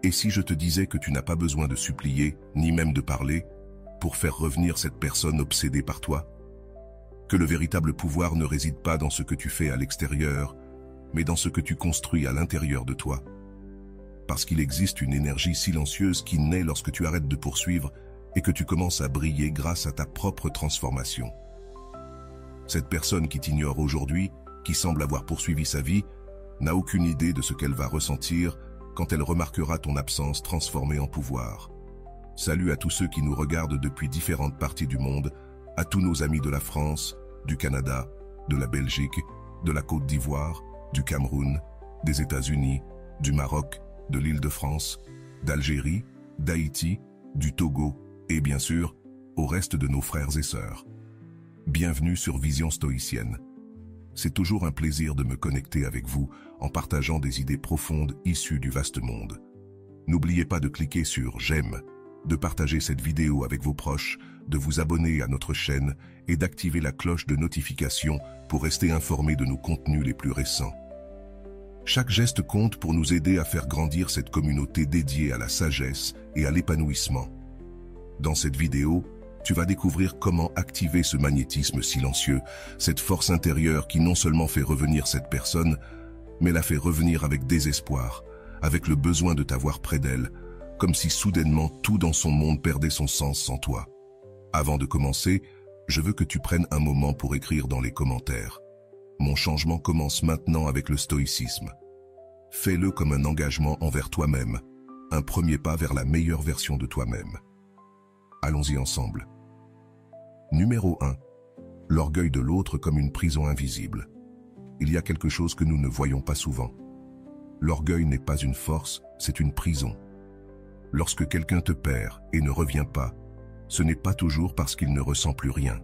Et si je te disais que tu n'as pas besoin de supplier, ni même de parler, pour faire revenir cette personne obsédée par toi? Que le véritable pouvoir ne réside pas dans ce que tu fais à l'extérieur, mais dans ce que tu construis à l'intérieur de toi. Parce qu'il existe une énergie silencieuse qui naît lorsque tu arrêtes de poursuivre et que tu commences à briller grâce à ta propre transformation. Cette personne qui t'ignore aujourd'hui, qui semble avoir poursuivi sa vie, n'a aucune idée de ce qu'elle va ressentir quand elle remarquera ton absence transformée en pouvoir. Salut à tous ceux qui nous regardent depuis différentes parties du monde, à tous nos amis de la France, du Canada, de la Belgique, de la Côte d'Ivoire, du Cameroun, des États-Unis, du Maroc, de l'Île-de-France, d'Algérie, d'Haïti, du Togo et bien sûr, au reste de nos frères et sœurs. Bienvenue sur Vision Stoïcienne. C'est toujours un plaisir de me connecter avec vous en partageant des idées profondes issues du vaste monde. N'oubliez pas de cliquer sur « J'aime », de partager cette vidéo avec vos proches, de vous abonner à notre chaîne et d'activer la cloche de notification pour rester informé de nos contenus les plus récents. Chaque geste compte pour nous aider à faire grandir cette communauté dédiée à la sagesse et à l'épanouissement. Dans cette vidéo, tu vas découvrir comment activer ce magnétisme silencieux, cette force intérieure qui non seulement fait revenir cette personne, mais la fait revenir avec désespoir, avec le besoin de t'avoir près d'elle, comme si soudainement tout dans son monde perdait son sens sans toi. Avant de commencer, je veux que tu prennes un moment pour écrire dans les commentaires. Mon changement commence maintenant avec le stoïcisme. Fais-le comme un engagement envers toi-même, un premier pas vers la meilleure version de toi-même. Allons-y ensemble. Numéro 1. L'orgueil de l'autre comme une prison invisible. Il y a quelque chose que nous ne voyons pas souvent. L'orgueil n'est pas une force, c'est une prison. Lorsque quelqu'un te perd et ne revient pas, ce n'est pas toujours parce qu'il ne ressent plus rien.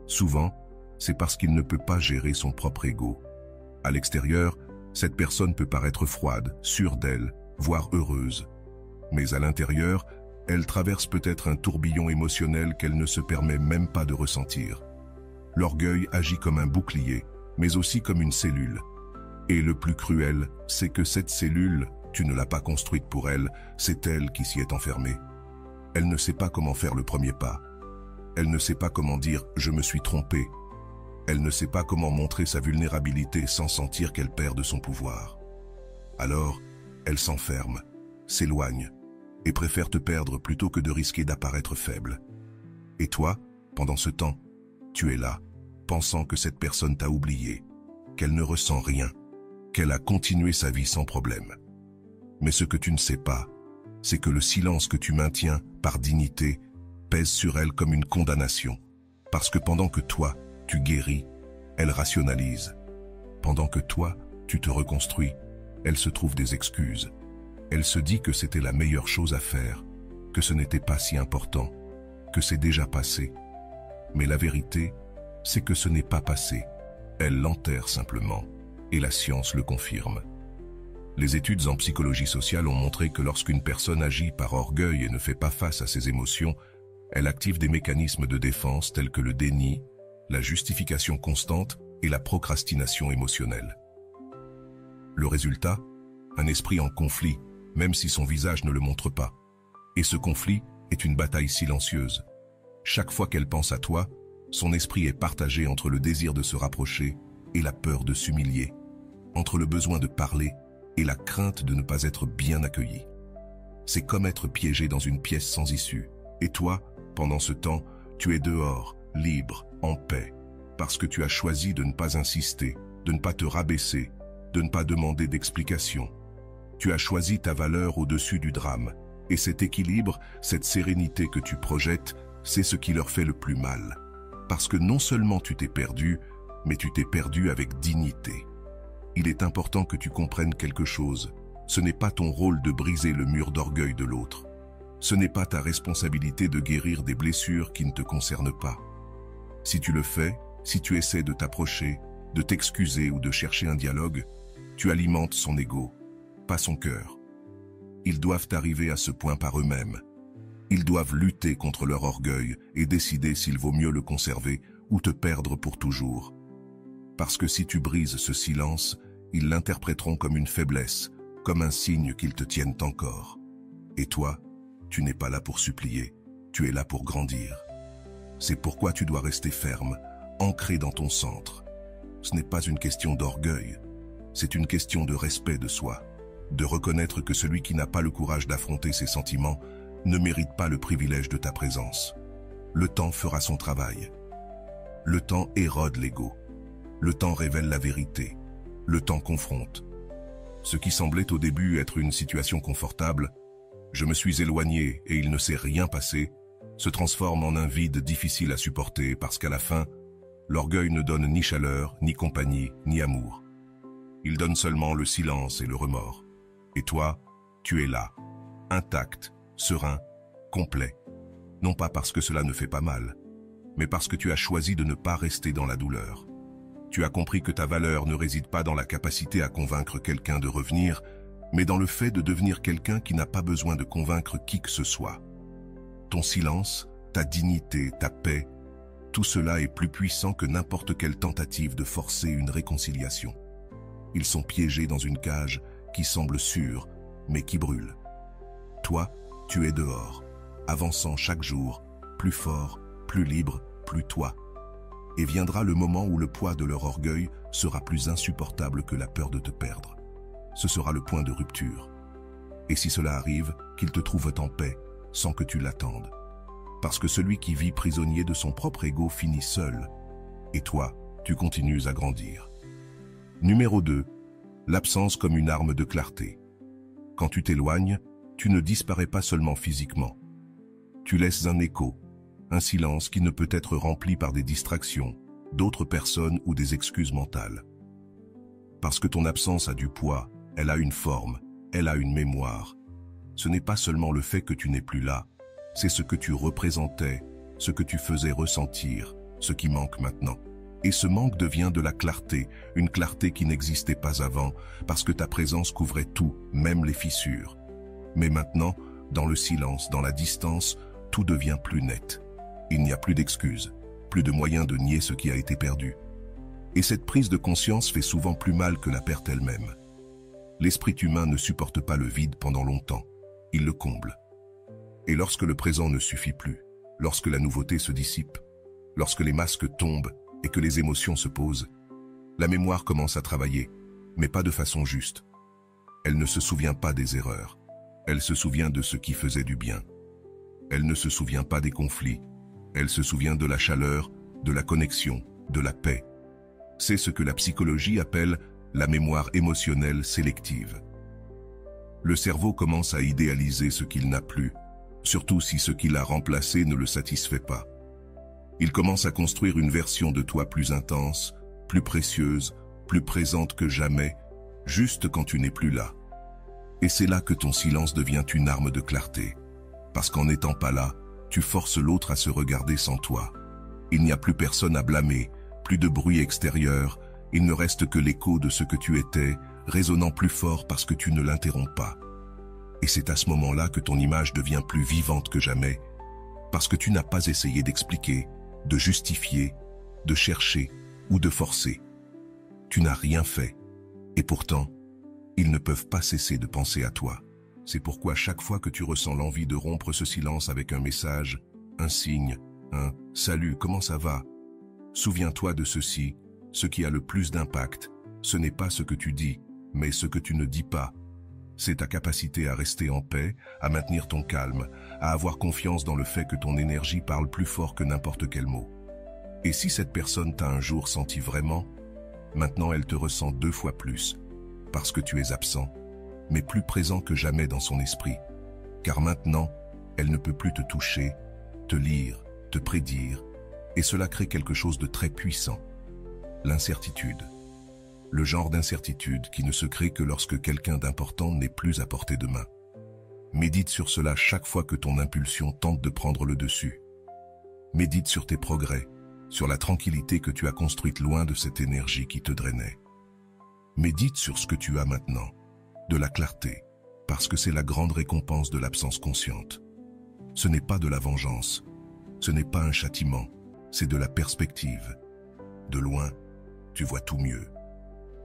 Souvent, c'est parce qu'il ne peut pas gérer son propre ego. À l'extérieur, cette personne peut paraître froide, sûre d'elle, voire heureuse. Mais à l'intérieur, elle traverse peut-être un tourbillon émotionnel qu'elle ne se permet même pas de ressentir. L'orgueil agit comme un bouclier, mais aussi comme une cellule. Et le plus cruel, c'est que cette cellule, tu ne l'as pas construite pour elle, c'est elle qui s'y est enfermée. Elle ne sait pas comment faire le premier pas. Elle ne sait pas comment dire « je me suis trompée ». Elle ne sait pas comment montrer sa vulnérabilité sans sentir qu'elle perd de son pouvoir. Alors, elle s'enferme, s'éloigne, et préfère te perdre plutôt que de risquer d'apparaître faible. Et toi, pendant ce temps, tu es là, pensant que cette personne t'a oublié, qu'elle ne ressent rien, qu'elle a continué sa vie sans problème. Mais ce que tu ne sais pas, c'est que le silence que tu maintiens par dignité pèse sur elle comme une condamnation, parce que pendant que toi, tu guéris, elle rationalise. Pendant que toi, tu te reconstruis, elle se trouve des excuses. Elle se dit que c'était la meilleure chose à faire, que ce n'était pas si important, que c'est déjà passé. Mais la vérité, c'est que ce n'est pas passé. Elle l'enterre simplement, et la science le confirme. Les études en psychologie sociale ont montré que lorsqu'une personne agit par orgueil et ne fait pas face à ses émotions, elle active des mécanismes de défense tels que le déni, la justification constante et la procrastination émotionnelle. Le résultat, un esprit en conflit, même si son visage ne le montre pas. Et ce conflit est une bataille silencieuse. Chaque fois qu'elle pense à toi, son esprit est partagé entre le désir de se rapprocher et la peur de s'humilier, entre le besoin de parler et la crainte de ne pas être bien accueilli. C'est comme être piégé dans une pièce sans issue. Et toi, pendant ce temps, tu es dehors, libre, en paix, parce que tu as choisi de ne pas insister, de ne pas te rabaisser, de ne pas demander d'explication. Tu as choisi ta valeur au-dessus du drame, et cet équilibre, cette sérénité que tu projettes, c'est ce qui leur fait le plus mal. Parce que non seulement tu t'es perdu, mais tu t'es perdu avec dignité. Il est important que tu comprennes quelque chose. Ce n'est pas ton rôle de briser le mur d'orgueil de l'autre. Ce n'est pas ta responsabilité de guérir des blessures qui ne te concernent pas. Si tu le fais, si tu essaies de t'approcher, de t'excuser ou de chercher un dialogue, tu alimentes son ego, pas son cœur. Ils doivent arriver à ce point par eux-mêmes. Ils doivent lutter contre leur orgueil et décider s'il vaut mieux le conserver ou te perdre pour toujours. Parce que si tu brises ce silence, ils l'interpréteront comme une faiblesse, comme un signe qu'ils te tiennent encore. Et toi, tu n'es pas là pour supplier, tu es là pour grandir. C'est pourquoi tu dois rester ferme, ancré dans ton centre. Ce n'est pas une question d'orgueil, c'est une question de respect de soi, de reconnaître que celui qui n'a pas le courage d'affronter ses sentiments ne mérite pas le privilège de ta présence. Le temps fera son travail. Le temps érode l'ego. Le temps révèle la vérité. Le temps confronte. Ce qui semblait au début être une situation confortable, je me suis éloigné et il ne s'est rien passé, se transforme en un vide difficile à supporter parce qu'à la fin, l'orgueil ne donne ni chaleur, ni compagnie, ni amour. Il donne seulement le silence et le remords. Et toi, tu es là, intact, serein, complet. Non pas parce que cela ne fait pas mal, mais parce que tu as choisi de ne pas rester dans la douleur. Tu as compris que ta valeur ne réside pas dans la capacité à convaincre quelqu'un de revenir, mais dans le fait de devenir quelqu'un qui n'a pas besoin de convaincre qui que ce soit. Ton silence, ta dignité, ta paix, tout cela est plus puissant que n'importe quelle tentative de forcer une réconciliation. Ils sont piégés dans une cage qui semble sûre, mais qui brûle. Toi, tu es dehors, avançant chaque jour, plus fort, plus libre, plus toi. Et viendra le moment où le poids de leur orgueil sera plus insupportable que la peur de te perdre. Ce sera le point de rupture. Et si cela arrive, qu'ils te trouvent en paix, sans que tu l'attendes. Parce que celui qui vit prisonnier de son propre ego finit seul. Et toi, tu continues à grandir. Numéro 2. L'absence comme une arme de clarté. Quand tu t'éloignes, tu ne disparais pas seulement physiquement. Tu laisses un écho, un silence qui ne peut être rempli par des distractions, d'autres personnes ou des excuses mentales. Parce que ton absence a du poids, elle a une forme, elle a une mémoire. Ce n'est pas seulement le fait que tu n'es plus là, c'est ce que tu représentais, ce que tu faisais ressentir, ce qui manque maintenant. Et ce manque devient de la clarté, une clarté qui n'existait pas avant, parce que ta présence couvrait tout, même les fissures. Mais maintenant, dans le silence, dans la distance, tout devient plus net. Il n'y a plus d'excuses, plus de moyens de nier ce qui a été perdu. Et cette prise de conscience fait souvent plus mal que la perte elle-même. L'esprit humain ne supporte pas le vide pendant longtemps, il le comble. Et lorsque le présent ne suffit plus, lorsque la nouveauté se dissipe, lorsque les masques tombent et que les émotions se posent, la mémoire commence à travailler, mais pas de façon juste. Elle ne se souvient pas des erreurs, elle se souvient de ce qui faisait du bien. Elle ne se souvient pas des conflits, elle se souvient de la chaleur, de la connexion, de la paix. C'est ce que la psychologie appelle la mémoire émotionnelle sélective. Le cerveau commence à idéaliser ce qu'il n'a plus, surtout si ce qu'il a remplacé ne le satisfait pas. Il commence à construire une version de toi plus intense, plus précieuse, plus présente que jamais, juste quand tu n'es plus là. Et c'est là que ton silence devient une arme de clarté. Parce qu'en n'étant pas là, tu forces l'autre à se regarder sans toi. Il n'y a plus personne à blâmer, plus de bruit extérieur, il ne reste que l'écho de ce que tu étais, résonnant plus fort parce que tu ne l'interromps pas. Et c'est à ce moment-là que ton image devient plus vivante que jamais, parce que tu n'as pas essayé d'expliquer, de justifier, de chercher ou de forcer. Tu n'as rien fait, et pourtant, ils ne peuvent pas cesser de penser à toi. C'est pourquoi chaque fois que tu ressens l'envie de rompre ce silence avec un message, un signe, un « Salut, comment ça va ?» Souviens-toi de ceci, ce qui a le plus d'impact, ce n'est pas ce que tu dis, mais ce que tu ne dis pas. C'est ta capacité à rester en paix, à maintenir ton calme, à avoir confiance dans le fait que ton énergie parle plus fort que n'importe quel mot. Et si cette personne t'a un jour senti vraiment, maintenant elle te ressent 2 fois plus, parce que tu es absent, mais plus présent que jamais dans son esprit. Car maintenant, elle ne peut plus te toucher, te lire, te prédire, et cela crée quelque chose de très puissant. L'incertitude. Le genre d'incertitude qui ne se crée que lorsque quelqu'un d'important n'est plus à portée de main. Médite sur cela chaque fois que ton impulsion tente de prendre le dessus. Médite sur tes progrès, sur la tranquillité que tu as construite loin de cette énergie qui te drainait. Médite sur ce que tu as maintenant, de la clarté, parce que c'est la grande récompense de l'absence consciente. Ce n'est pas de la vengeance, ce n'est pas un châtiment, c'est de la perspective. De loin, tu vois tout mieux.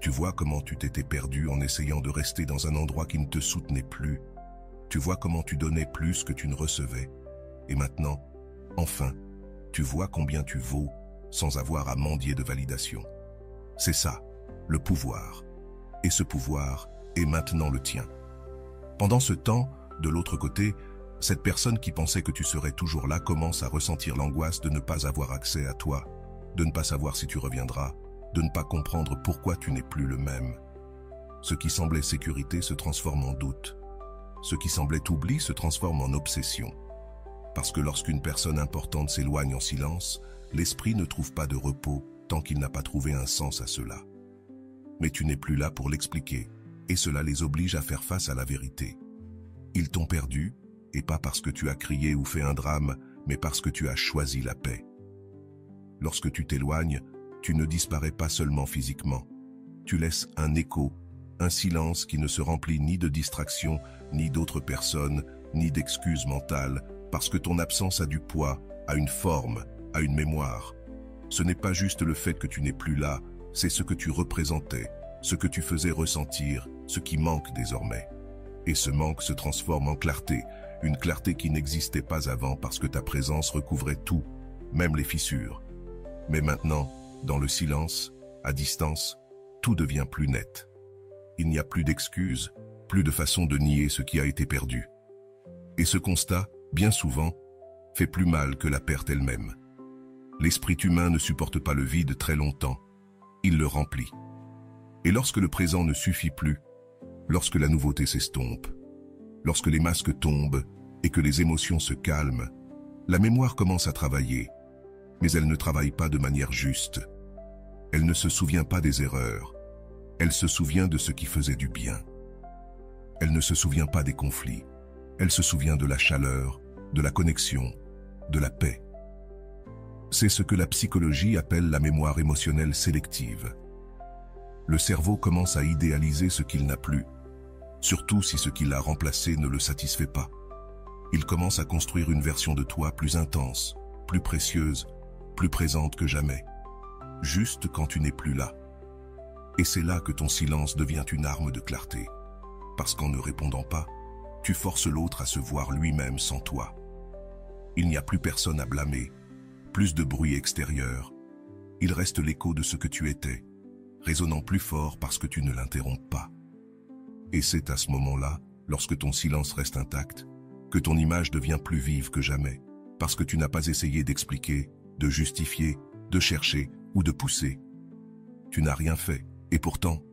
Tu vois comment tu t'étais perdu en essayant de rester dans un endroit qui ne te soutenait plus. Tu vois comment tu donnais plus que tu ne recevais. Et maintenant, enfin, tu vois combien tu vaux sans avoir à mendier de validation. C'est ça, le pouvoir. Et ce pouvoir est maintenant le tien. Pendant ce temps, de l'autre côté, cette personne qui pensait que tu serais toujours là commence à ressentir l'angoisse de ne pas avoir accès à toi, de ne pas savoir si tu reviendras, de ne pas comprendre pourquoi tu n'es plus le même. Ce qui semblait sécurité se transforme en doute. Ce qui semblait oubli se transforme en obsession. Parce que lorsqu'une personne importante s'éloigne en silence, l'esprit ne trouve pas de repos tant qu'il n'a pas trouvé un sens à cela. Mais tu n'es plus là pour l'expliquer, et cela les oblige à faire face à la vérité. Ils t'ont perdu, et pas parce que tu as crié ou fait un drame, mais parce que tu as choisi la paix. Lorsque tu t'éloignes, tu ne disparais pas seulement physiquement. Tu laisses un écho, un silence qui ne se remplit ni de distractions, ni d'autres personnes, ni d'excuses mentales, parce que ton absence a du poids, a une forme, a une mémoire. Ce n'est pas juste le fait que tu n'es plus là, c'est ce que tu représentais, ce que tu faisais ressentir, ce qui manque désormais. Et ce manque se transforme en clarté, une clarté qui n'existait pas avant parce que ta présence recouvrait tout, même les fissures. Mais maintenant, dans le silence, à distance, tout devient plus net. Il n'y a plus d'excuses, plus de façon de nier ce qui a été perdu. Et ce constat, bien souvent, fait plus mal que la perte elle-même. L'esprit humain ne supporte pas le vide très longtemps, il le remplit. Et lorsque le présent ne suffit plus, lorsque la nouveauté s'estompe, lorsque les masques tombent et que les émotions se calment, la mémoire commence à travailler, mais elle ne travaille pas de manière juste. Elle ne se souvient pas des erreurs, elle se souvient de ce qui faisait du bien. Elle ne se souvient pas des conflits, elle se souvient de la chaleur, de la connexion, de la paix. C'est ce que la psychologie appelle la mémoire émotionnelle sélective. Le cerveau commence à idéaliser ce qu'il n'a plus, surtout si ce qui l'a remplacé ne le satisfait pas. Il commence à construire une version de toi plus intense, plus précieuse, plus présente que jamais, juste quand tu n'es plus là. Et c'est là que ton silence devient une arme de clarté, parce qu'en ne répondant pas, tu forces l'autre à se voir lui-même sans toi. Il n'y a plus personne à blâmer, plus de bruit extérieur. Il reste l'écho de ce que tu étais, résonnant plus fort parce que tu ne l'interromps pas. Et c'est à ce moment-là, lorsque ton silence reste intact, que ton image devient plus vive que jamais, parce que tu n'as pas essayé d'expliquer, de justifier, de chercher ou de pousser. Tu n'as rien fait, et pourtant,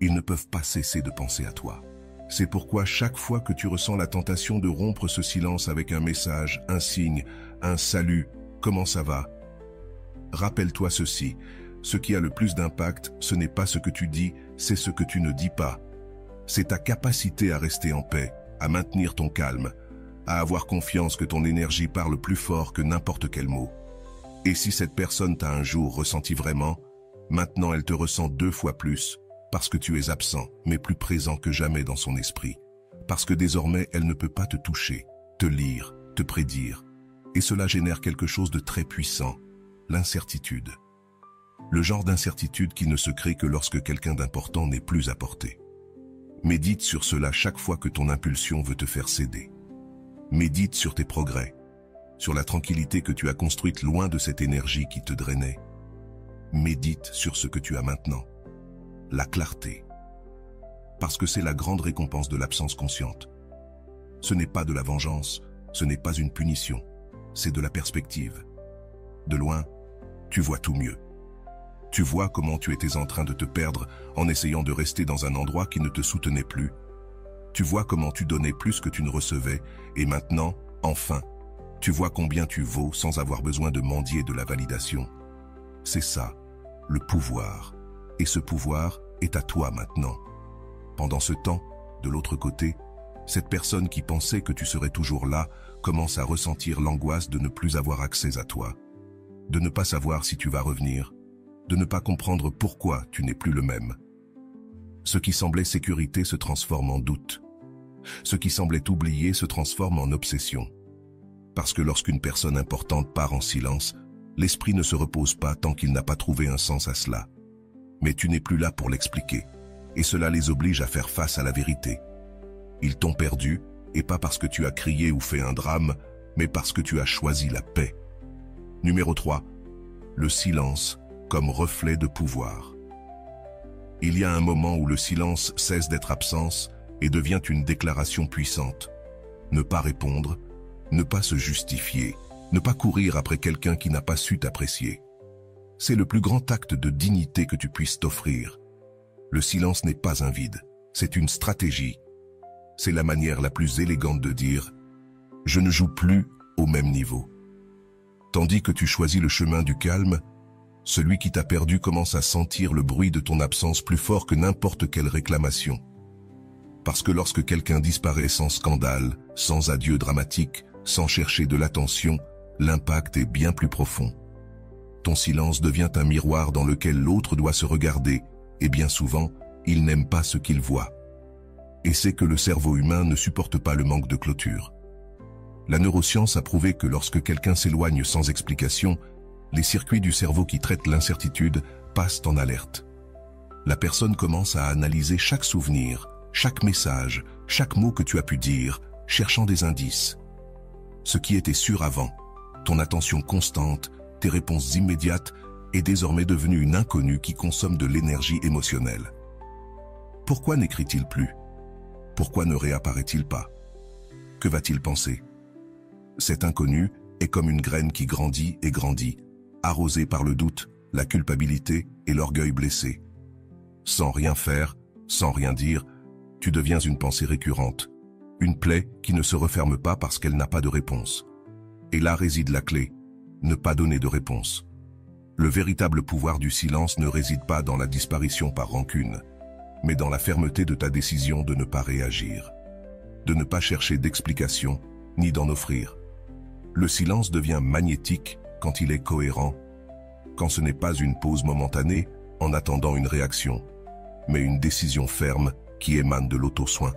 ils ne peuvent pas cesser de penser à toi. C'est pourquoi chaque fois que tu ressens la tentation de rompre ce silence avec un message, un signe, un salut, comment ça va? Rappelle-toi ceci, ce qui a le plus d'impact, ce n'est pas ce que tu dis, c'est ce que tu ne dis pas. C'est ta capacité à rester en paix, à maintenir ton calme, à avoir confiance que ton énergie parle plus fort que n'importe quel mot. Et si cette personne t'a un jour ressenti vraiment, maintenant elle te ressent 2 fois plus, parce que tu es absent, mais plus présent que jamais dans son esprit. Parce que désormais elle ne peut pas te toucher, te lire, te prédire. Et cela génère quelque chose de très puissant, l'incertitude. Le genre d'incertitude qui ne se crée que lorsque quelqu'un d'important n'est plus à portée. Médite sur cela chaque fois que ton impulsion veut te faire céder. Médite sur tes progrès, sur la tranquillité que tu as construite loin de cette énergie qui te drainait. Médite sur ce que tu as maintenant, la clarté. Parce que c'est la grande récompense de l'absence consciente. Ce n'est pas de la vengeance, ce n'est pas une punition, c'est de la perspective. De loin, tu vois tout mieux. Tu vois comment tu étais en train de te perdre en essayant de rester dans un endroit qui ne te soutenait plus. Tu vois comment tu donnais plus que tu ne recevais, et maintenant, enfin, tu vois combien tu vaux sans avoir besoin de mendier de la validation. C'est ça, le pouvoir. Et ce pouvoir est à toi maintenant. Pendant ce temps, de l'autre côté, cette personne qui pensait que tu serais toujours là commence à ressentir l'angoisse de ne plus avoir accès à toi, de ne pas savoir si tu vas revenir, de ne pas comprendre pourquoi tu n'es plus le même. Ce qui semblait sécurité se transforme en doute. Ce qui semblait oublié se transforme en obsession. Parce que lorsqu'une personne importante part en silence, l'esprit ne se repose pas tant qu'il n'a pas trouvé un sens à cela. mais tu n'es plus là pour l'expliquer. Et cela les oblige à faire face à la vérité. Ils t'ont perdu, et pas parce que tu as crié ou fait un drame, mais parce que tu as choisi la paix. Numéro 3. Le silence comme reflet de pouvoir. Il y a un moment où le silence cesse d'être absence et devient une déclaration puissante. Ne pas répondre, ne pas se justifier, ne pas courir après quelqu'un qui n'a pas su t'apprécier. C'est le plus grand acte de dignité que tu puisses t'offrir. Le silence n'est pas un vide, c'est une stratégie. C'est la manière la plus élégante de dire « je ne joue plus au même niveau ». Tandis que tu choisis le chemin du calme, celui qui t'a perdu commence à sentir le bruit de ton absence plus fort que n'importe quelle réclamation. Parce que lorsque quelqu'un disparaît sans scandale, sans adieu dramatique, sans chercher de l'attention, l'impact est bien plus profond. Ton silence devient un miroir dans lequel l'autre doit se regarder, et bien souvent, il n'aime pas ce qu'il voit. Et c'est que le cerveau humain ne supporte pas le manque de clôture. La neuroscience a prouvé que lorsque quelqu'un s'éloigne sans explication, les circuits du cerveau qui traitent l'incertitude passent en alerte. La personne commence à analyser chaque souvenir, chaque message, chaque mot que tu as pu dire, cherchant des indices. Ce qui était sûr avant, ton attention constante, tes réponses immédiates, est désormais devenu une inconnue qui consomme de l'énergie émotionnelle. Pourquoi n'écrit-il plus? Pourquoi ne réapparaît-il pas? Que va-t-il penser? Cet inconnu est comme une graine qui grandit et grandit, arrosée par le doute, la culpabilité et l'orgueil blessé. Sans rien faire, sans rien dire, tu deviens une pensée récurrente, une plaie qui ne se referme pas parce qu'elle n'a pas de réponse. Et là réside la clé, ne pas donner de réponse. Le véritable pouvoir du silence ne réside pas dans la disparition par rancune, mais dans la fermeté de ta décision de ne pas réagir, de ne pas chercher d'explication, ni d'en offrir. Le silence devient magnétique quand il est cohérent, quand ce n'est pas une pause momentanée en attendant une réaction, mais une décision ferme qui émane de l'auto-soin.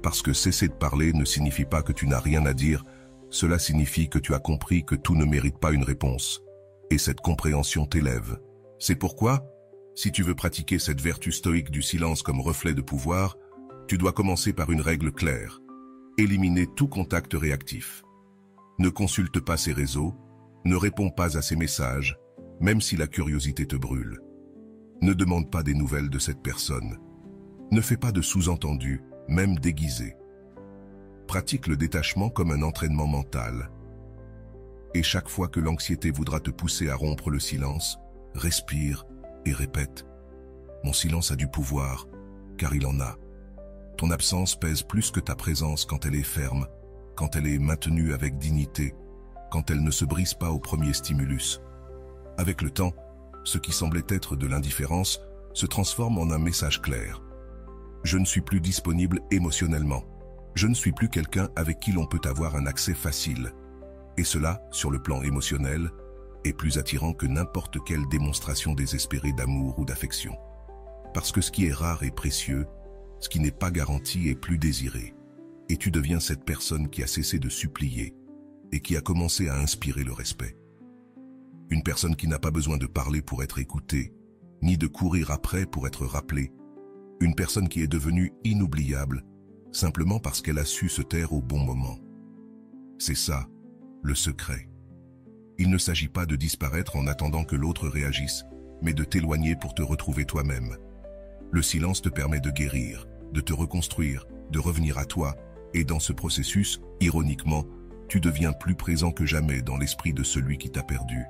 Parce que cesser de parler ne signifie pas que tu n'as rien à dire, cela signifie que tu as compris que tout ne mérite pas une réponse. Et cette compréhension t'élève. C'est pourquoi, si tu veux pratiquer cette vertu stoïque du silence comme reflet de pouvoir, tu dois commencer par une règle claire. Éliminer tout contact réactif. Ne consulte pas ses réseaux, ne réponds pas à ses messages, même si la curiosité te brûle. Ne demande pas des nouvelles de cette personne. Ne fais pas de sous-entendus, même déguisés. Pratique le détachement comme un entraînement mental. Et chaque fois que l'anxiété voudra te pousser à rompre le silence, respire et répète. Mon silence a du pouvoir, car il en a. Ton absence pèse plus que ta présence quand elle est ferme, quand elle est maintenue avec dignité, quand elle ne se brise pas au premier stimulus. Avec le temps, ce qui semblait être de l'indifférence se transforme en un message clair. Je ne suis plus disponible émotionnellement. Je ne suis plus quelqu'un avec qui l'on peut avoir un accès facile. Et cela, sur le plan émotionnel, est plus attirant que n'importe quelle démonstration désespérée d'amour ou d'affection. Parce que ce qui est rare est précieux, ce qui n'est pas garanti est plus désiré. Et tu deviens cette personne qui a cessé de supplier et qui a commencé à inspirer le respect. Une personne qui n'a pas besoin de parler pour être écoutée, ni de courir après pour être rappelée. Une personne qui est devenue inoubliable, simplement parce qu'elle a su se taire au bon moment. C'est ça, le secret. Il ne s'agit pas de disparaître en attendant que l'autre réagisse, mais de t'éloigner pour te retrouver toi-même. Le silence te permet de guérir, de te reconstruire, de revenir à toi, et dans ce processus, ironiquement, tu deviens plus présent que jamais dans l'esprit de celui qui t'a perdu.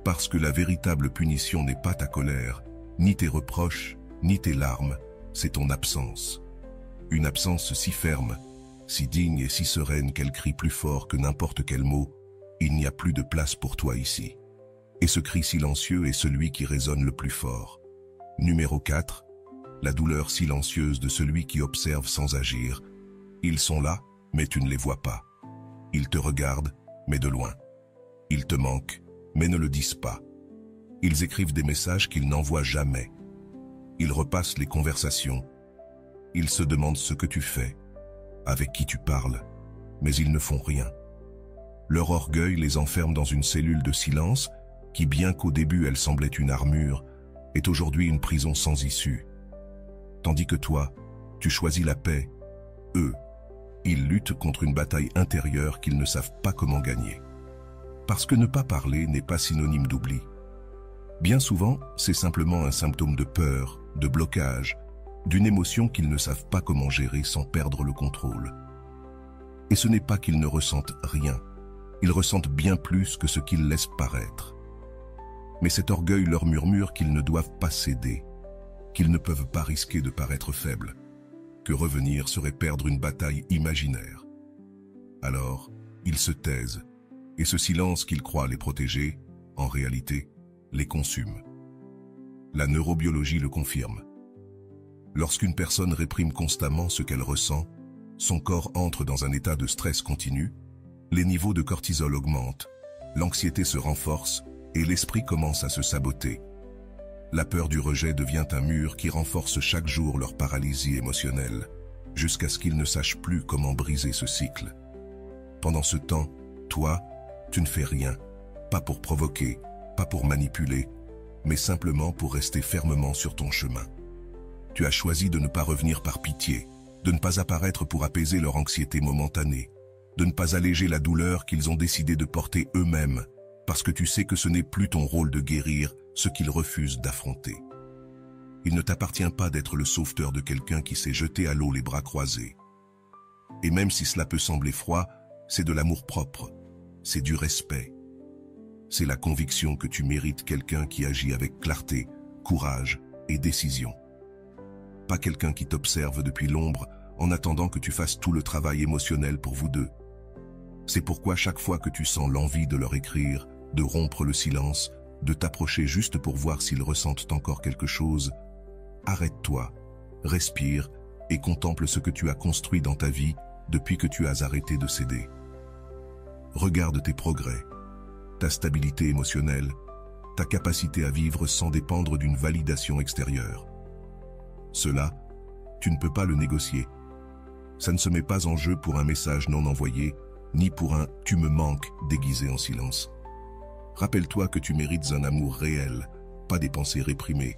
Parce que la véritable punition n'est pas ta colère, ni tes reproches, ni tes larmes, c'est ton absence. Une absence si ferme, si digne et si sereine qu'elle crie plus fort que n'importe quel mot, il n'y a plus de place pour toi ici. Et ce cri silencieux est celui qui résonne le plus fort. Numéro 4. La douleur silencieuse de celui qui observe sans agir. Ils sont là, mais tu ne les vois pas. Ils te regardent, mais de loin. Ils te manquent, mais ne le disent pas. Ils écrivent des messages qu'ils n'envoient jamais. Ils repassent les conversations. Ils se demandent ce que tu fais, avec qui tu parles, mais ils ne font rien. Leur orgueil les enferme dans une cellule de silence qui, bien qu'au début elle semblait une armure, est aujourd'hui une prison sans issue. Tandis que toi, tu choisis la paix, eux, ils luttent contre une bataille intérieure qu'ils ne savent pas comment gagner. Parce que ne pas parler n'est pas synonyme d'oubli. Bien souvent, c'est simplement un symptôme de peur, de blocage, d'une émotion qu'ils ne savent pas comment gérer sans perdre le contrôle. Et ce n'est pas qu'ils ne ressentent rien, ils ressentent bien plus que ce qu'ils laissent paraître. Mais cet orgueil leur murmure qu'ils ne doivent pas céder, qu'ils ne peuvent pas risquer de paraître faibles, que revenir serait perdre une bataille imaginaire. Alors, ils se taisent, et ce silence qu'ils croient les protéger, en réalité, les consume. La neurobiologie le confirme. Lorsqu'une personne réprime constamment ce qu'elle ressent, son corps entre dans un état de stress continu, les niveaux de cortisol augmentent, l'anxiété se renforce et l'esprit commence à se saboter. La peur du rejet devient un mur qui renforce chaque jour leur paralysie émotionnelle, jusqu'à ce qu'ils ne sachent plus comment briser ce cycle. Pendant ce temps, toi, tu ne fais rien, pas pour provoquer, pas pour manipuler, mais simplement pour rester fermement sur ton chemin. Tu as choisi de ne pas revenir par pitié, de ne pas apparaître pour apaiser leur anxiété momentanée, de ne pas alléger la douleur qu'ils ont décidé de porter eux-mêmes, parce que tu sais que ce n'est plus ton rôle de guérir ce qu'ils refusent d'affronter. Il ne t'appartient pas d'être le sauveteur de quelqu'un qui s'est jeté à l'eau les bras croisés. Et même si cela peut sembler froid, c'est de l'amour-propre, c'est du respect. C'est la conviction que tu mérites quelqu'un qui agit avec clarté, courage et décision. Pas quelqu'un qui t'observe depuis l'ombre en attendant que tu fasses tout le travail émotionnel pour vous deux. C'est pourquoi chaque fois que tu sens l'envie de leur écrire, de rompre le silence, de t'approcher juste pour voir s'ils ressentent encore quelque chose, arrête-toi, respire et contemple ce que tu as construit dans ta vie depuis que tu as arrêté de céder. Regarde tes progrès, ta stabilité émotionnelle, ta capacité à vivre sans dépendre d'une validation extérieure. Cela, tu ne peux pas le négocier. Ça ne se met pas en jeu pour un message non envoyé, ni pour un « tu me manques » déguisé en silence. Rappelle-toi que tu mérites un amour réel, pas des pensées réprimées.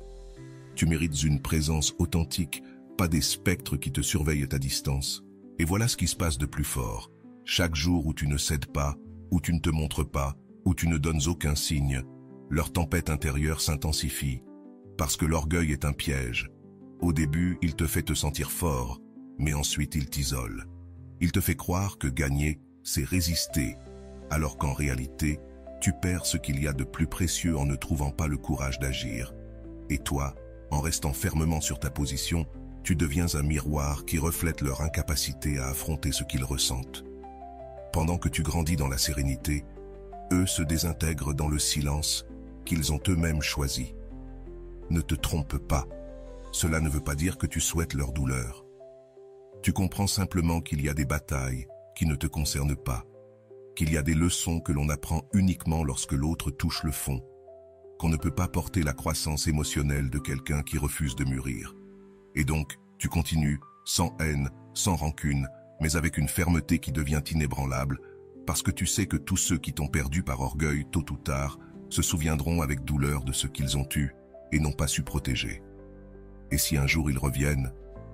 Tu mérites une présence authentique, pas des spectres qui te surveillent à distance. Et voilà ce qui se passe de plus fort. Chaque jour où tu ne cèdes pas, où tu ne te montres pas, où tu ne donnes aucun signe, leur tempête intérieure s'intensifie. Parce que l'orgueil est un piège. Au début, il te fait te sentir fort, mais ensuite il t'isole. Il te fait croire que gagner, c'est résister, alors qu'en réalité, tu perds ce qu'il y a de plus précieux en ne trouvant pas le courage d'agir. Et toi, en restant fermement sur ta position, tu deviens un miroir qui reflète leur incapacité à affronter ce qu'ils ressentent. Pendant que tu grandis dans la sérénité, eux se désintègrent dans le silence qu'ils ont eux-mêmes choisi. Ne te trompe pas, cela ne veut pas dire que tu souhaites leur douleur. Tu comprends simplement qu'il y a des batailles qui ne te concernent pas, qu'il y a des leçons que l'on apprend uniquement lorsque l'autre touche le fond, qu'on ne peut pas porter la croissance émotionnelle de quelqu'un qui refuse de mûrir. Et donc, tu continues, sans haine, sans rancune, mais avec une fermeté qui devient inébranlable, parce que tu sais que tous ceux qui t'ont perdu par orgueil tôt ou tard se souviendront avec douleur de ce qu'ils ont eu et n'ont pas su protéger. Et si un jour ils reviennent,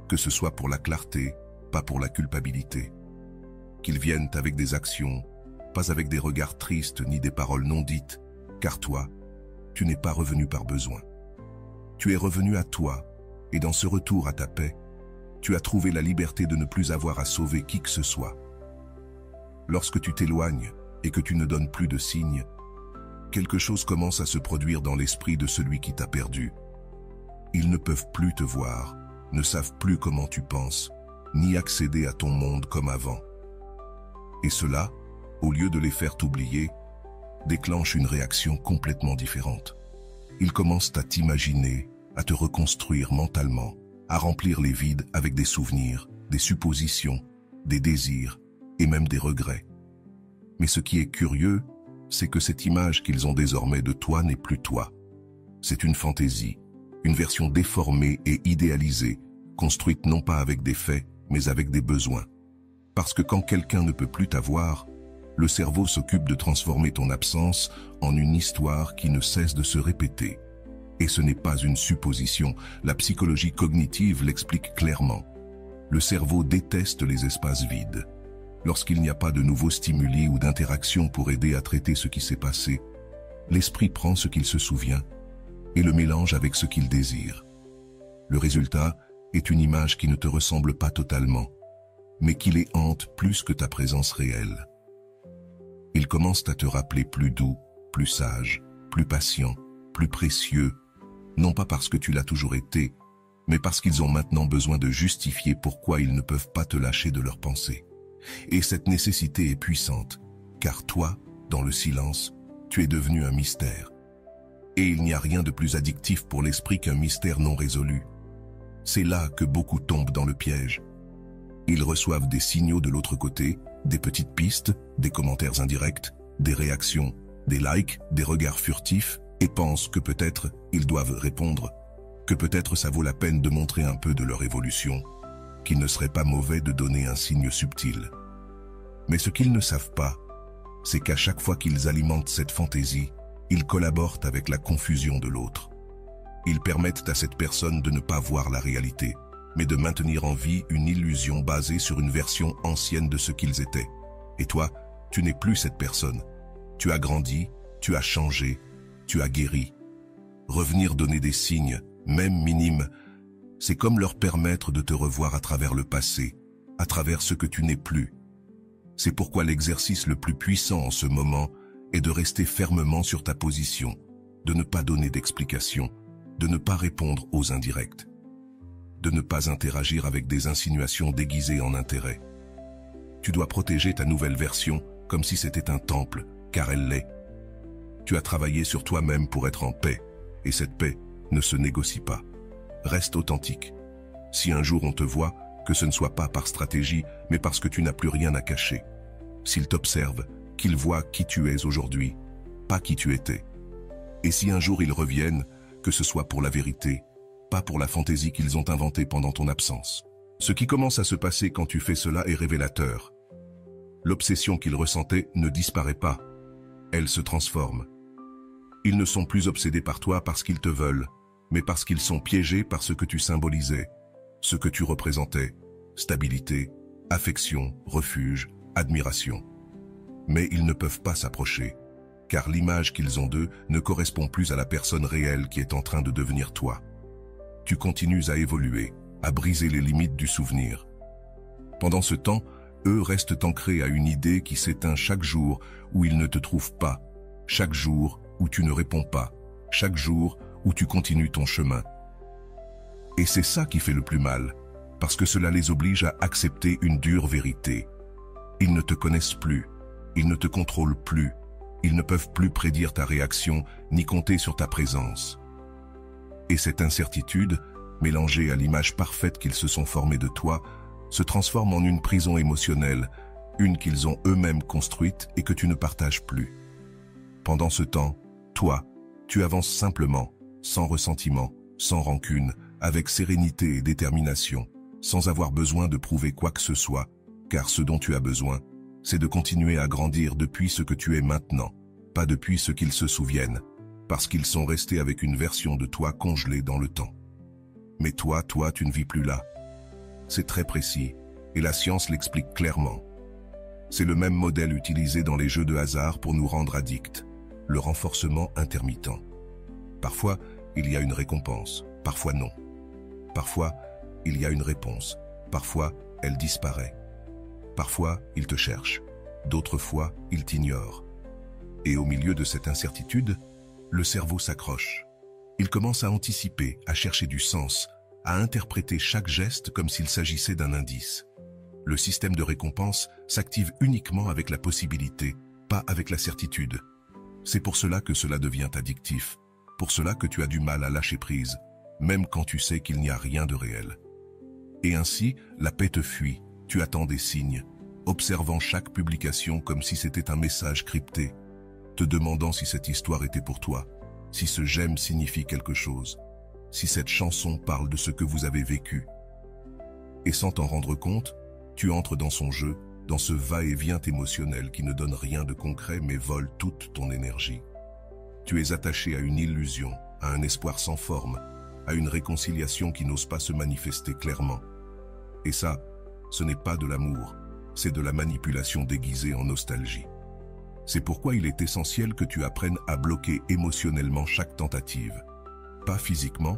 que ce soit pour la clarté, pas pour la culpabilité. Qu'ils viennent avec des actions, pas avec des regards tristes ni des paroles non dites, car toi, tu n'es pas revenu par besoin. Tu es revenu à toi, et dans ce retour à ta paix, tu as trouvé la liberté de ne plus avoir à sauver qui que ce soit. Lorsque tu t'éloignes et que tu ne donnes plus de signes, quelque chose commence à se produire dans l'esprit de celui qui t'a perdu. Ils ne peuvent plus te voir, ne savent plus comment tu penses, ni accéder à ton monde comme avant. Et cela, au lieu de les faire t'oublier, déclenche une réaction complètement différente. Ils commencent à t'imaginer, à te reconstruire mentalement, à remplir les vides avec des souvenirs, des suppositions, des désirs et même des regrets. Mais ce qui est curieux, c'est que cette image qu'ils ont désormais de toi n'est plus toi. C'est une fantaisie, une version déformée et idéalisée, construite non pas avec des faits, mais avec des besoins. Parce que quand quelqu'un ne peut plus t'avoir, le cerveau s'occupe de transformer ton absence en une histoire qui ne cesse de se répéter. Et ce n'est pas une supposition, la psychologie cognitive l'explique clairement. Le cerveau déteste les espaces vides. Lorsqu'il n'y a pas de nouveaux stimuli ou d'interactions pour aider à traiter ce qui s'est passé, l'esprit prend ce qu'il se souvient et le mélange avec ce qu'il désire. Le résultat est une image qui ne te ressemble pas totalement, mais qui les hante plus que ta présence réelle. Ils commencent à te rappeler plus doux, plus sage, plus patient, plus précieux, non pas parce que tu l'as toujours été, mais parce qu'ils ont maintenant besoin de justifier pourquoi ils ne peuvent pas te lâcher de leurs pensées. Et cette nécessité est puissante, car toi, dans le silence, tu es devenu un mystère. Et il n'y a rien de plus addictif pour l'esprit qu'un mystère non résolu. C'est là que beaucoup tombent dans le piège. Ils reçoivent des signaux de l'autre côté, des petites pistes, des commentaires indirects, des réactions, des likes, des regards furtifs, et pensent que peut-être ils doivent répondre, que peut-être ça vaut la peine de montrer un peu de leur évolution, qu'il ne serait pas mauvais de donner un signe subtil. Mais ce qu'ils ne savent pas, c'est qu'à chaque fois qu'ils alimentent cette fantaisie, ils collaborent avec la confusion de l'autre. Ils permettent à cette personne de ne pas voir la réalité, mais de maintenir en vie une illusion basée sur une version ancienne de ce qu'ils étaient. Et toi, tu n'es plus cette personne. Tu as grandi, tu as changé, tu as guéri. Revenir donner des signes, même minimes, c'est comme leur permettre de te revoir à travers le passé, à travers ce que tu n'es plus. C'est pourquoi l'exercice le plus puissant en ce moment est de rester fermement sur ta position, de ne pas donner d'explications, de ne pas répondre aux indirects, de ne pas interagir avec des insinuations déguisées en intérêt. Tu dois protéger ta nouvelle version comme si c'était un temple, car elle l'est. Tu as travaillé sur toi-même pour être en paix, et cette paix ne se négocie pas. Reste authentique. Si un jour on te voit, que ce ne soit pas par stratégie, mais parce que tu n'as plus rien à cacher. S'ils t'observent, qu'ils voient qui tu es aujourd'hui, pas qui tu étais. Et si un jour ils reviennent, que ce soit pour la vérité, pas pour la fantaisie qu'ils ont inventée pendant ton absence. Ce qui commence à se passer quand tu fais cela est révélateur. L'obsession qu'ils ressentaient ne disparaît pas, elle se transforme. Ils ne sont plus obsédés par toi parce qu'ils te veulent, mais parce qu'ils sont piégés par ce que tu symbolisais, ce que tu représentais, stabilité, affection, refuge, admiration. Mais ils ne peuvent pas s'approcher, car l'image qu'ils ont d'eux ne correspond plus à la personne réelle qui est en train de devenir toi. Tu continues à évoluer, à briser les limites du souvenir. Pendant ce temps, eux restent ancrés à une idée qui s'éteint chaque jour où ils ne te trouvent pas, chaque jour où tu ne réponds pas, chaque jour où tu continues ton chemin. Et c'est ça qui fait le plus mal, parce que cela les oblige à accepter une dure vérité. Ils ne te connaissent plus, ils ne te contrôlent plus, ils ne peuvent plus prédire ta réaction ni compter sur ta présence. Et cette incertitude, mélangée à l'image parfaite qu'ils se sont formés de toi, se transforme en une prison émotionnelle, une qu'ils ont eux-mêmes construite et que tu ne partages plus. Pendant ce temps, toi, tu avances simplement, sans ressentiment, sans rancune, avec sérénité et détermination, sans avoir besoin de prouver quoi que ce soit, car ce dont tu as besoin, c'est de continuer à grandir depuis ce que tu es maintenant, pas depuis ce qu'ils se souviennent, parce qu'ils sont restés avec une version de toi congelée dans le temps. Mais toi, tu ne vis plus là. C'est très précis, et la science l'explique clairement. C'est le même modèle utilisé dans les jeux de hasard pour nous rendre addicts, le renforcement intermittent. Parfois, il y a une récompense, parfois non. Parfois, il y a une réponse, parfois, elle disparaît. Parfois, il te cherche, d'autres fois, il t'ignore. Et au milieu de cette incertitude, le cerveau s'accroche. Il commence à anticiper, à chercher du sens, à interpréter chaque geste comme s'il s'agissait d'un indice. Le système de récompense s'active uniquement avec la possibilité, pas avec la certitude. C'est pour cela que cela devient addictif, pour cela que tu as du mal à lâcher prise, même quand tu sais qu'il n'y a rien de réel. Et ainsi, la paix te fuit, tu attends des signes, observant chaque publication comme si c'était un message crypté, te demandant si cette histoire était pour toi, si ce j'aime signifie quelque chose, si cette chanson parle de ce que vous avez vécu. Et sans t'en rendre compte, tu entres dans son jeu, dans ce va-et-vient émotionnel qui ne donne rien de concret mais vole toute ton énergie. Tu es attaché à une illusion, à un espoir sans forme, à une réconciliation qui n'ose pas se manifester clairement. Et ça, ce n'est pas de l'amour, c'est de la manipulation déguisée en nostalgie. C'est pourquoi il est essentiel que tu apprennes à bloquer émotionnellement chaque tentative. Pas physiquement,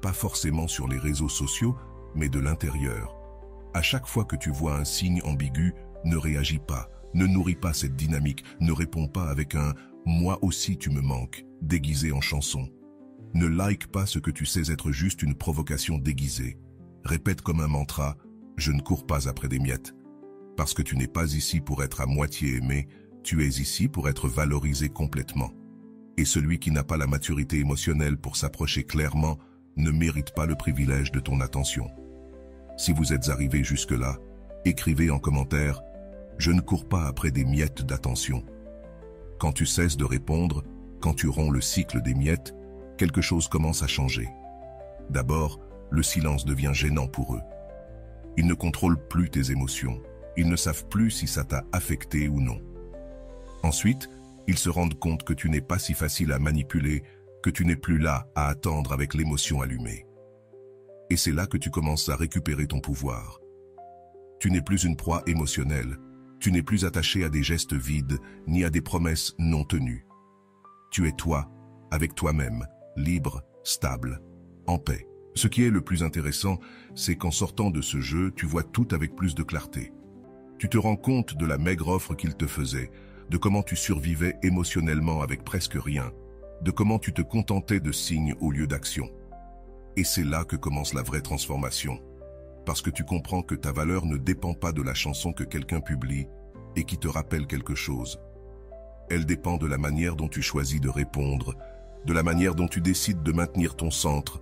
pas forcément sur les réseaux sociaux, mais de l'intérieur. À chaque fois que tu vois un signe ambigu, ne réagis pas, ne nourris pas cette dynamique, ne réponds pas avec un « moi aussi tu me manques » déguisé en chanson. Ne like pas ce que tu sais être juste une provocation déguisée. Répète comme un mantra « je ne cours pas après des miettes ». Parce que tu n'es pas ici pour être à moitié aimé, tu es ici pour être valorisé complètement. Et celui qui n'a pas la maturité émotionnelle pour s'approcher clairement ne mérite pas le privilège de ton attention. Si vous êtes arrivé jusque-là, écrivez en commentaire « Je ne cours pas après des miettes d'attention ». Quand tu cesses de répondre, quand tu romps le cycle des miettes, quelque chose commence à changer. D'abord, le silence devient gênant pour eux. Ils ne contrôlent plus tes émotions. Ils ne savent plus si ça t'a affecté ou non. Ensuite, ils se rendent compte que tu n'es pas si facile à manipuler, que tu n'es plus là à attendre avec l'émotion allumée. Et c'est là que tu commences à récupérer ton pouvoir. Tu n'es plus une proie émotionnelle, tu n'es plus attaché à des gestes vides, ni à des promesses non tenues. Tu es toi, avec toi-même, libre, stable, en paix. Ce qui est le plus intéressant, c'est qu'en sortant de ce jeu, tu vois tout avec plus de clarté. Tu te rends compte de la maigre offre qu'il te faisait, de comment tu survivais émotionnellement avec presque rien, de comment tu te contentais de signes au lieu d'action. Et c'est là que commence la vraie transformation, parce que tu comprends que ta valeur ne dépend pas de la chanson que quelqu'un publie et qui te rappelle quelque chose. Elle dépend de la manière dont tu choisis de répondre, de la manière dont tu décides de maintenir ton centre,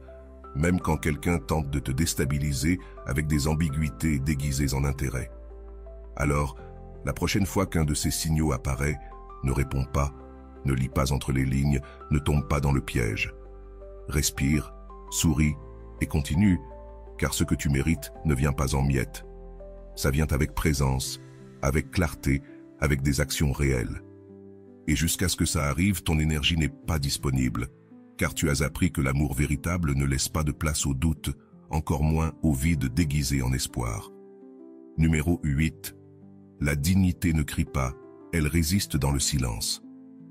même quand quelqu'un tente de te déstabiliser avec des ambiguïtés déguisées en intérêt. Alors, la prochaine fois qu'un de ces signaux apparaît, ne réponds pas, ne lis pas entre les lignes, ne tombe pas dans le piège. Respire, souris et continue, car ce que tu mérites ne vient pas en miettes. Ça vient avec présence, avec clarté, avec des actions réelles. Et jusqu'à ce que ça arrive, ton énergie n'est pas disponible, car tu as appris que l'amour véritable ne laisse pas de place au doute, encore moins au vide déguisé en espoir. Numéro 8. La dignité ne crie pas, elle résiste dans le silence.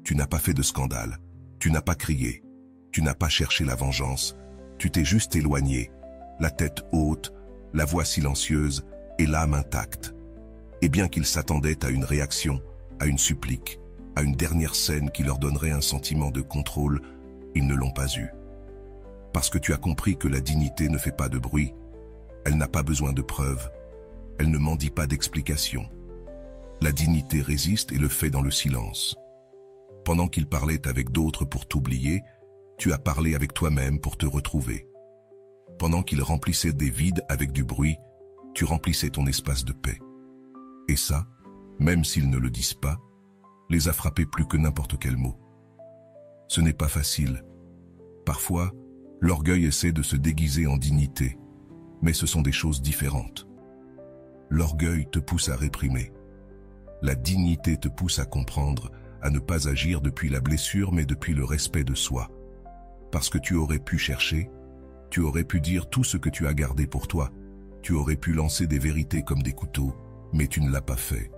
Tu n'as pas fait de scandale, tu n'as pas crié, tu n'as pas cherché la vengeance, tu t'es juste éloigné, la tête haute, la voix silencieuse et l'âme intacte. Et bien qu'ils s'attendaient à une réaction, à une supplique, à une dernière scène qui leur donnerait un sentiment de contrôle, ils ne l'ont pas eu. Parce que tu as compris que la dignité ne fait pas de bruit, elle n'a pas besoin de preuves, elle ne mendie pas d'explications. La dignité résiste et le fait dans le silence. Pendant qu'il parlait avec d'autres pour t'oublier, tu as parlé avec toi-même pour te retrouver. Pendant qu'il remplissait des vides avec du bruit, tu remplissais ton espace de paix. Et ça, même s'ils ne le disent pas, les a frappés plus que n'importe quel mot. Ce n'est pas facile. Parfois, l'orgueil essaie de se déguiser en dignité, mais ce sont des choses différentes. L'orgueil te pousse à réprimer. La dignité te pousse à comprendre, à ne pas agir depuis la blessure mais depuis le respect de soi. Parce que tu aurais pu chercher, tu aurais pu dire tout ce que tu as gardé pour toi, tu aurais pu lancer des vérités comme des couteaux, mais tu ne l'as pas fait.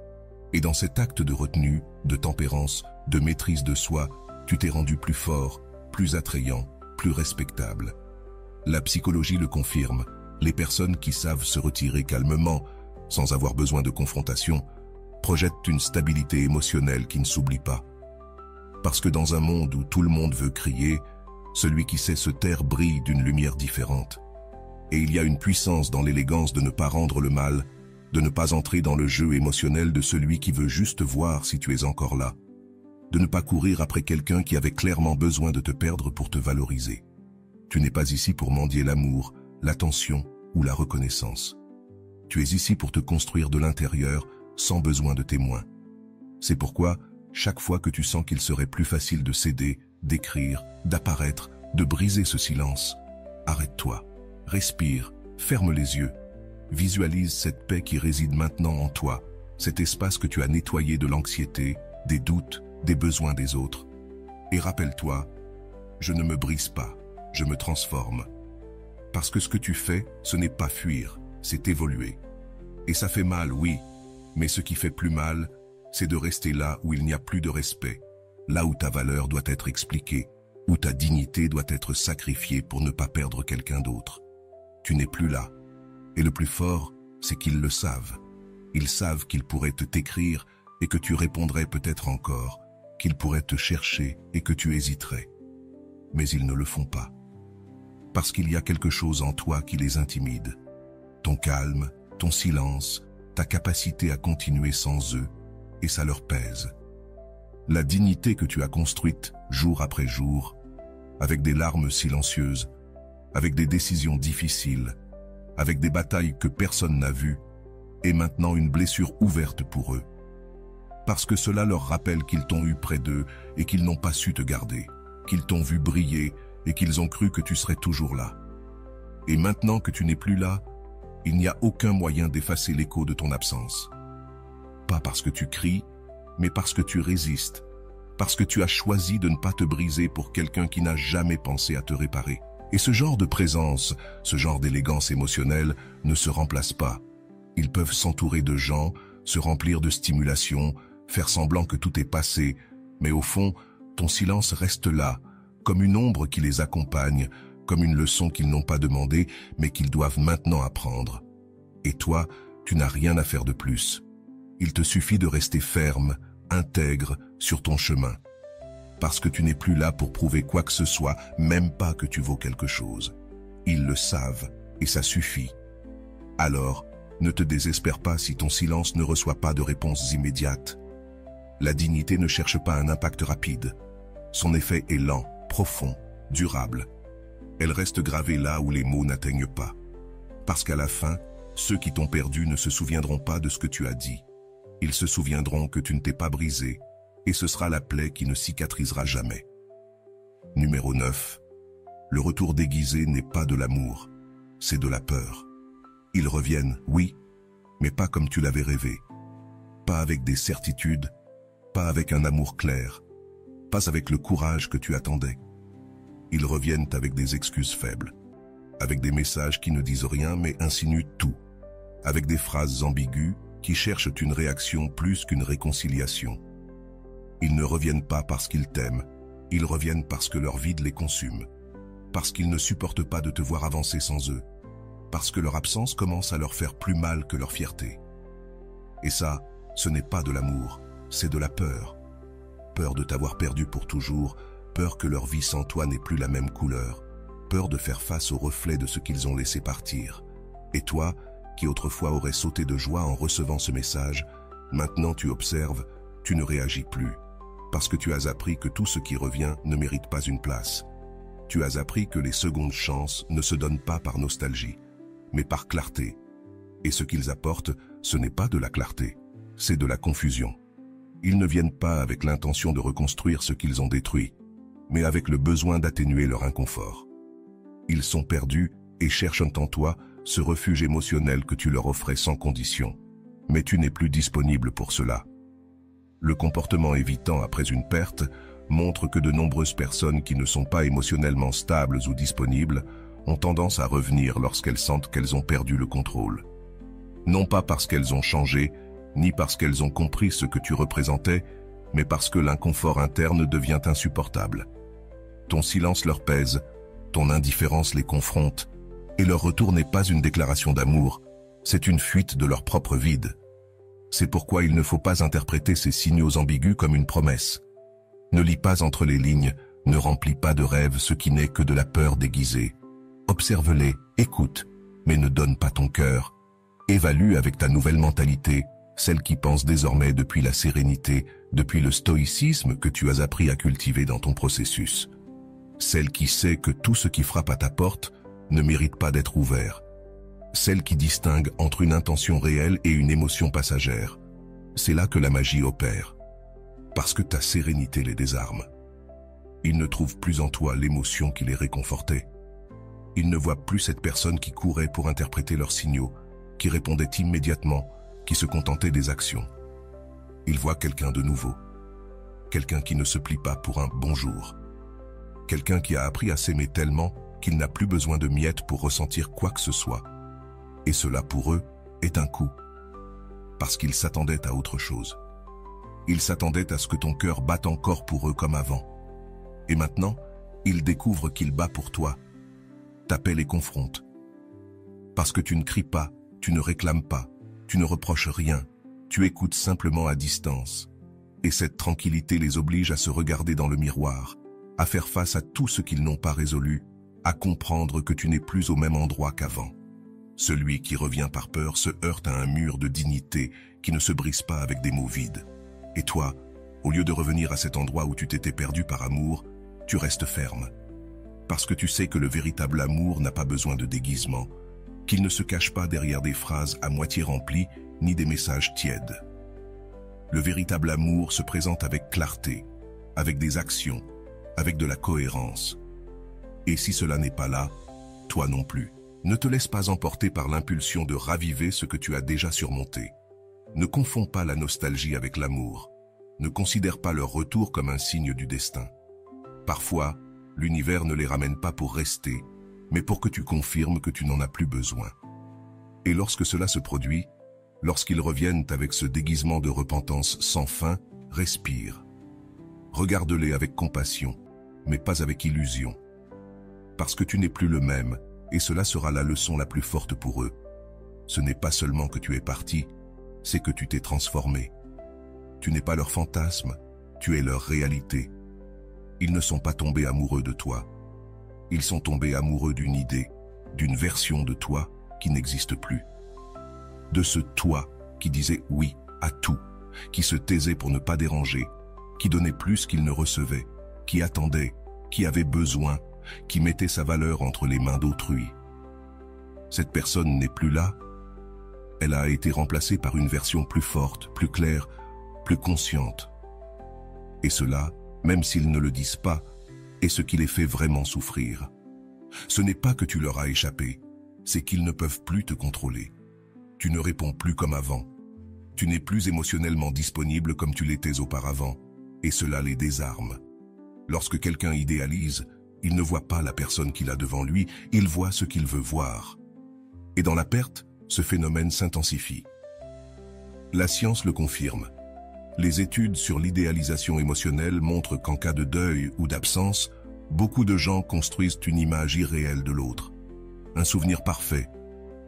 Et dans cet acte de retenue, de tempérance, de maîtrise de soi, tu t'es rendu plus fort, plus attrayant, plus respectable. La psychologie le confirme, les personnes qui savent se retirer calmement, sans avoir besoin de confrontation, projettent une stabilité émotionnelle qui ne s'oublie pas. Parce que dans un monde où tout le monde veut crier, celui qui sait se taire brille d'une lumière différente. Et il y a une puissance dans l'élégance de ne pas rendre le mal, de ne pas entrer dans le jeu émotionnel de celui qui veut juste voir si tu es encore là, de ne pas courir après quelqu'un qui avait clairement besoin de te perdre pour te valoriser. Tu n'es pas ici pour mendier l'amour, l'attention ou la reconnaissance. Tu es ici pour te construire de l'intérieur sans besoin de témoins. C'est pourquoi, chaque fois que tu sens qu'il serait plus facile de céder, d'écrire, d'apparaître, de briser ce silence, arrête-toi, respire, ferme les yeux, visualise cette paix qui réside maintenant en toi, cet espace que tu as nettoyé de l'anxiété, des doutes, des besoins des autres. Et rappelle-toi, Je ne me brise pas, je me transforme. Parce que ce que tu fais, ce n'est pas fuir, c'est évoluer. Et ça fait mal, oui, mais ce qui fait plus mal, c'est de rester là où il n'y a plus de respect, là où ta valeur doit être expliquée, où ta dignité doit être sacrifiée pour ne pas perdre quelqu'un d'autre. Tu n'es plus là. Et le plus fort, c'est qu'ils le savent. Ils savent qu'ils pourraient t'écrire et que tu répondrais peut-être encore, qu'ils pourraient te chercher et que tu hésiterais. Mais ils ne le font pas. Parce qu'il y a quelque chose en toi qui les intimide. Ton calme, ton silence, ta capacité à continuer sans eux, et ça leur pèse. La dignité que tu as construite jour après jour, avec des larmes silencieuses, avec des décisions difficiles, avec des batailles que personne n'a vues, est maintenant une blessure ouverte pour eux. Parce que cela leur rappelle qu'ils t'ont eu près d'eux et qu'ils n'ont pas su te garder, qu'ils t'ont vu briller et qu'ils ont cru que tu serais toujours là. Et maintenant que tu n'es plus là, il n'y a aucun moyen d'effacer l'écho de ton absence. Pas parce que tu cries, mais parce que tu résistes, parce que tu as choisi de ne pas te briser pour quelqu'un qui n'a jamais pensé à te réparer. Et ce genre de présence, ce genre d'élégance émotionnelle ne se remplace pas. Ils peuvent s'entourer de gens, se remplir de stimulation, faire semblant que tout est passé, mais au fond, ton silence reste là, comme une ombre qui les accompagne, comme une leçon qu'ils n'ont pas demandée, mais qu'ils doivent maintenant apprendre. Et toi, tu n'as rien à faire de plus. Il te suffit de rester ferme, intègre, sur ton chemin. Parce que tu n'es plus là pour prouver quoi que ce soit, même pas que tu vaux quelque chose. Ils le savent, et ça suffit. Alors, ne te désespère pas si ton silence ne reçoit pas de réponse immédiate. La dignité ne cherche pas un impact rapide. Son effet est lent, profond, durable. Elle reste gravée là où les mots n'atteignent pas. Parce qu'à la fin, ceux qui t'ont perdu ne se souviendront pas de ce que tu as dit. Ils se souviendront que tu ne t'es pas brisé, et ce sera la plaie qui ne cicatrisera jamais. Numéro 9. Le retour déguisé n'est pas de l'amour, c'est de la peur. Ils reviennent, oui, mais pas comme tu l'avais rêvé. Pas avec des certitudes, pas avec un amour clair, pas avec le courage que tu attendais. Ils reviennent avec des excuses faibles, avec des messages qui ne disent rien mais insinuent tout, avec des phrases ambiguës qui cherchent une réaction plus qu'une réconciliation. Ils ne reviennent pas parce qu'ils t'aiment, ils reviennent parce que leur vide les consume, parce qu'ils ne supportent pas de te voir avancer sans eux, parce que leur absence commence à leur faire plus mal que leur fierté. Et ça, ce n'est pas de l'amour, c'est de la peur. Peur de t'avoir perdu pour toujours, peur que leur vie sans toi n'ait plus la même couleur, peur de faire face au reflet de ce qu'ils ont laissé partir. Et toi, qui autrefois aurais sauté de joie en recevant ce message, maintenant tu observes, tu ne réagis plus, parce que tu as appris que tout ce qui revient ne mérite pas une place. Tu as appris que les secondes chances ne se donnent pas par nostalgie, mais par clarté. Et ce qu'ils apportent, ce n'est pas de la clarté, c'est de la confusion. Ils ne viennent pas avec l'intention de reconstruire ce qu'ils ont détruit, mais avec le besoin d'atténuer leur inconfort. Ils sont perdus et cherchent en toi ce refuge émotionnel que tu leur offrais sans condition. Mais tu n'es plus disponible pour cela. Le comportement évitant après une perte montre que de nombreuses personnes qui ne sont pas émotionnellement stables ou disponibles ont tendance à revenir lorsqu'elles sentent qu'elles ont perdu le contrôle. Non pas parce qu'elles ont changé, ni parce qu'elles ont compris ce que tu représentais, mais parce que l'inconfort interne devient insupportable. Ton silence leur pèse, ton indifférence les confronte, et leur retour n'est pas une déclaration d'amour, c'est une fuite de leur propre vide. C'est pourquoi il ne faut pas interpréter ces signaux ambigus comme une promesse. Ne lis pas entre les lignes, ne remplis pas de rêves ce qui n'est que de la peur déguisée. Observe-les, écoute, mais ne donne pas ton cœur. Évalue avec ta nouvelle mentalité, celle qui pense désormais depuis la sérénité, depuis le stoïcisme que tu as appris à cultiver dans ton processus. Celle qui sait que tout ce qui frappe à ta porte ne mérite pas d'être ouvert. Celle qui distingue entre une intention réelle et une émotion passagère. C'est là que la magie opère. Parce que ta sérénité les désarme. Ils ne trouvent plus en toi l'émotion qui les réconfortait. Ils ne voient plus cette personne qui courait pour interpréter leurs signaux, qui répondait immédiatement, qui se contentait des actions. Ils voient quelqu'un de nouveau. Quelqu'un qui ne se plie pas pour un bonjour. Quelqu'un qui a appris à s'aimer tellement qu'il n'a plus besoin de miettes pour ressentir quoi que ce soit. Et cela, pour eux, est un coup. Parce qu'ils s'attendaient à autre chose. Ils s'attendaient à ce que ton cœur batte encore pour eux comme avant. Et maintenant, ils découvrent qu'il bat pour toi. T'appelle et confronte. Parce que tu ne cries pas, tu ne réclames pas, tu ne reproches rien, tu écoutes simplement à distance. Et cette tranquillité les oblige à se regarder dans le miroir, à faire face à tout ce qu'ils n'ont pas résolu, à comprendre que tu n'es plus au même endroit qu'avant. Celui qui revient par peur se heurte à un mur de dignité qui ne se brise pas avec des mots vides. Et toi, au lieu de revenir à cet endroit où tu t'étais perdu par amour, tu restes ferme. Parce que tu sais que le véritable amour n'a pas besoin de déguisement, qu'il ne se cache pas derrière des phrases à moitié remplies ni des messages tièdes. Le véritable amour se présente avec clarté, avec des actions, avec de la cohérence. Et si cela n'est pas là, toi non plus. Ne te laisse pas emporter par l'impulsion de raviver ce que tu as déjà surmonté. Ne confonds pas la nostalgie avec l'amour. Ne considère pas leur retour comme un signe du destin. Parfois, l'univers ne les ramène pas pour rester, mais pour que tu confirmes que tu n'en as plus besoin. Et lorsque cela se produit, lorsqu'ils reviennent avec ce déguisement de repentance sans fin, respire. Regarde-les avec compassion, mais pas avec illusion. Parce que tu n'es plus le même, et cela sera la leçon la plus forte pour eux. Ce n'est pas seulement que tu es parti, c'est que tu t'es transformé. Tu n'es pas leur fantasme, tu es leur réalité. Ils ne sont pas tombés amoureux de toi. Ils sont tombés amoureux d'une idée, d'une version de toi qui n'existe plus. De ce toi qui disait oui à tout, qui se taisait pour ne pas déranger, qui donnait plus qu'il ne recevait, qui attendait, qui avait besoin, qui mettait sa valeur entre les mains d'autrui. Cette personne n'est plus là. Elle a été remplacée par une version plus forte, plus claire, plus consciente. Et cela, même s'ils ne le disent pas, est ce qui les fait vraiment souffrir. Ce n'est pas que tu leur as échappé, c'est qu'ils ne peuvent plus te contrôler. Tu ne réponds plus comme avant. Tu n'es plus émotionnellement disponible comme tu l'étais auparavant, et cela les désarme. Lorsque quelqu'un idéalise, il ne voit pas la personne qu'il a devant lui, il voit ce qu'il veut voir. Et dans la perte, ce phénomène s'intensifie. La science le confirme. Les études sur l'idéalisation émotionnelle montrent qu'en cas de deuil ou d'absence, beaucoup de gens construisent une image irréelle de l'autre. Un souvenir parfait,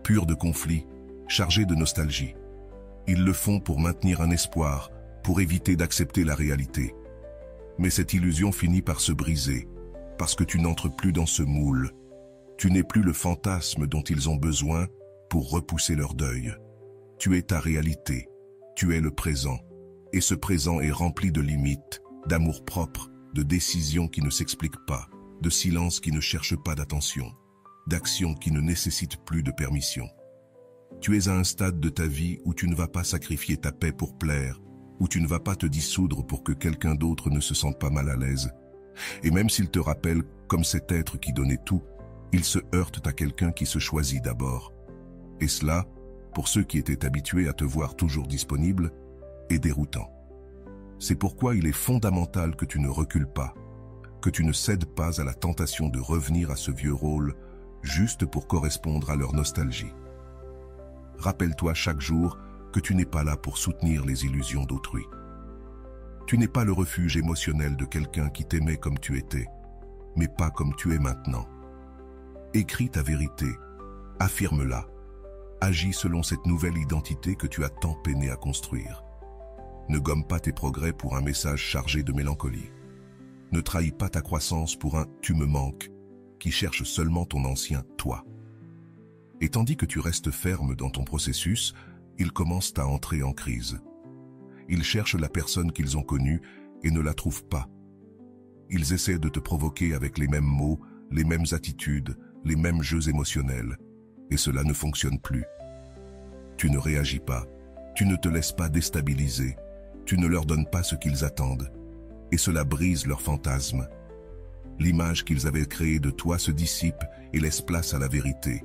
pur de conflits, chargé de nostalgie. Ils le font pour maintenir un espoir, pour éviter d'accepter la réalité. Mais cette illusion finit par se briser, parce que tu n'entres plus dans ce moule. Tu n'es plus le fantasme dont ils ont besoin pour repousser leur deuil. Tu es ta réalité, tu es le présent. Et ce présent est rempli de limites, d'amour-propre, de décisions qui ne s'expliquent pas, de silences qui ne cherchent pas d'attention, d'actions qui ne nécessitent plus de permission. Tu es à un stade de ta vie où tu ne vas pas sacrifier ta paix pour plaire, où tu ne vas pas te dissoudre pour que quelqu'un d'autre ne se sente pas mal à l'aise. Et même s'il te rappelle comme cet être qui donnait tout, il se heurte à quelqu'un qui se choisit d'abord. Et cela, pour ceux qui étaient habitués à te voir toujours disponible, est déroutant. C'est pourquoi il est fondamental que tu ne recules pas, que tu ne cèdes pas à la tentation de revenir à ce vieux rôle juste pour correspondre à leur nostalgie. Rappelle-toi chaque jour que tu n'es pas là pour soutenir les illusions d'autrui. Tu n'es pas le refuge émotionnel de quelqu'un qui t'aimait comme tu étais, mais pas comme tu es maintenant. Écris ta vérité, affirme-la, agis selon cette nouvelle identité que tu as tant peiné à construire. Ne gomme pas tes progrès pour un message chargé de mélancolie. Ne trahis pas ta croissance pour un « tu me manques » qui cherche seulement ton ancien « toi ». Et tandis que tu restes ferme dans ton processus, ils commencent à entrer en crise. Ils cherchent la personne qu'ils ont connue et ne la trouvent pas. Ils essaient de te provoquer avec les mêmes mots, les mêmes attitudes, les mêmes jeux émotionnels. Et cela ne fonctionne plus. Tu ne réagis pas, tu ne te laisses pas déstabiliser, tu ne leur donnes pas ce qu'ils attendent. Et cela brise leur fantasme. L'image qu'ils avaient créée de toi se dissipe et laisse place à la vérité.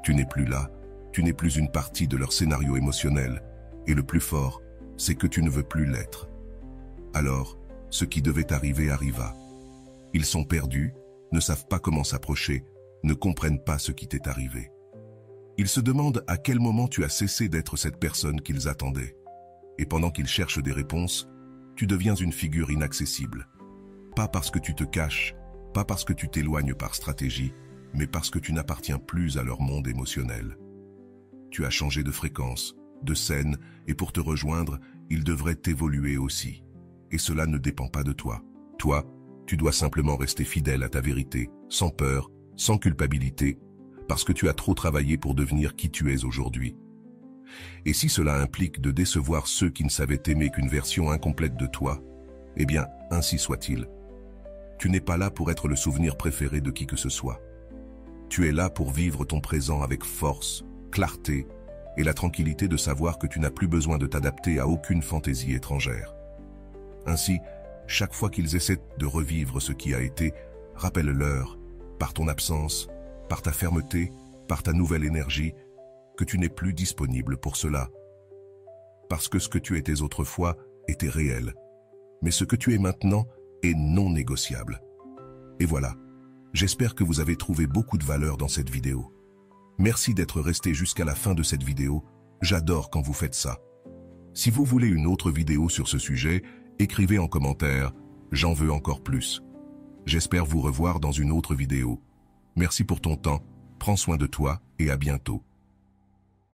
Tu n'es plus là, tu n'es plus une partie de leur scénario émotionnel. Et le plus fort, c'est que tu ne veux plus l'être. Alors, ce qui devait arriver arriva. Ils sont perdus, ne savent pas comment s'approcher, ne comprennent pas ce qui t'est arrivé. Ils se demandent à quel moment tu as cessé d'être cette personne qu'ils attendaient. Et pendant qu'ils cherchent des réponses, tu deviens une figure inaccessible. Pas parce que tu te caches, pas parce que tu t'éloignes par stratégie, mais parce que tu n'appartiens plus à leur monde émotionnel. Tu as changé de fréquence, de scène, et pour te rejoindre, ils devraient évoluer aussi. Et cela ne dépend pas de toi. Toi, tu dois simplement rester fidèle à ta vérité, sans peur, sans culpabilité, parce que tu as trop travaillé pour devenir qui tu es aujourd'hui. Et si cela implique de décevoir ceux qui ne savaient aimer qu'une version incomplète de toi, eh bien, ainsi soit-il. Tu n'es pas là pour être le souvenir préféré de qui que ce soit. Tu es là pour vivre ton présent avec force, clarté et la tranquillité de savoir que tu n'as plus besoin de t'adapter à aucune fantaisie étrangère. Ainsi, chaque fois qu'ils essaient de revivre ce qui a été, rappelle-leur, par ton absence, par ta fermeté, par ta nouvelle énergie, que tu n'es plus disponible pour cela. Parce que ce que tu étais autrefois était réel, mais ce que tu es maintenant est non négociable. Et voilà, j'espère que vous avez trouvé beaucoup de valeur dans cette vidéo. Merci d'être resté jusqu'à la fin de cette vidéo, j'adore quand vous faites ça. Si vous voulez une autre vidéo sur ce sujet, écrivez en commentaire, j'en veux encore plus. J'espère vous revoir dans une autre vidéo. Merci pour ton temps, prends soin de toi et à bientôt.